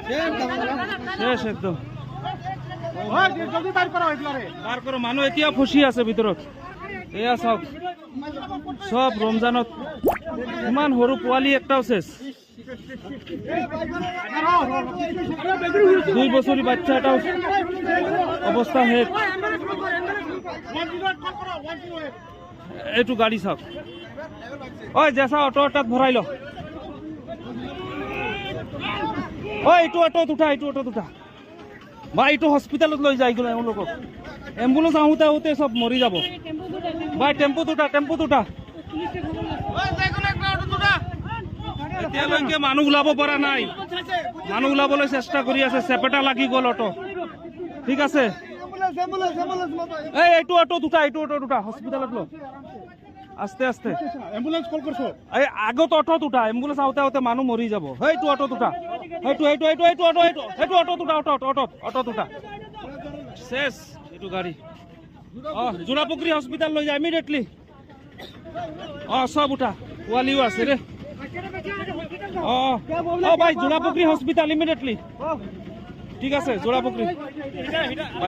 শেষ একদম বাৰ কৰো মানুহ এতিয়া ফচি আছে ভিতৰত এয়া চাওক সব ৰমজানত ইমান সৰু পোৱালি একটাও শেষ 2 বছৰীয়া বাচ্চা এটাও অৱস্থা শেষ এইটো গাড়ী চাওক ঐ জেচা অটো এটাত ভৰাই ল ঐ এইটো অটোত উঠা বা এইটো হস্পিটেলত লৈ যায় গ'লে এওঁলোকক এম্বুলেন্স আহোঁতে আহোঁতে সব মৰি যাব ভাই টেম্পুত উঠা এতিয়ালৈকে মানুহ ওলাব পৰা নাই মানুহ ওলাবলৈ চেষ্টা কৰি আছে চেপেটা লাগি গ'ল অটো ঠিক আছে এইটো অটোত উঠা হস্পিটেলত ল আস্তে আস্তে এম্বুলেন্স কল কৰছো এই আগত অটোত উঠা এম্বুলেন্স আহোঁতে আহোঁতে মানুহ মৰি যাব এইটো অটোত উঠা এইটো অটোত উঠা শেষ এইটো গাড়ী জোৰাপুখুৰী হস্পিটেল লৈ যায় ইমিডিয়েটলি সব উঠা পোৱালিও আছে ৰে ভাই জোৰাপুখুৰী হস্পিটেল ইমিডিয়েটলি ঠিক আছে জোৰাপুখুৰী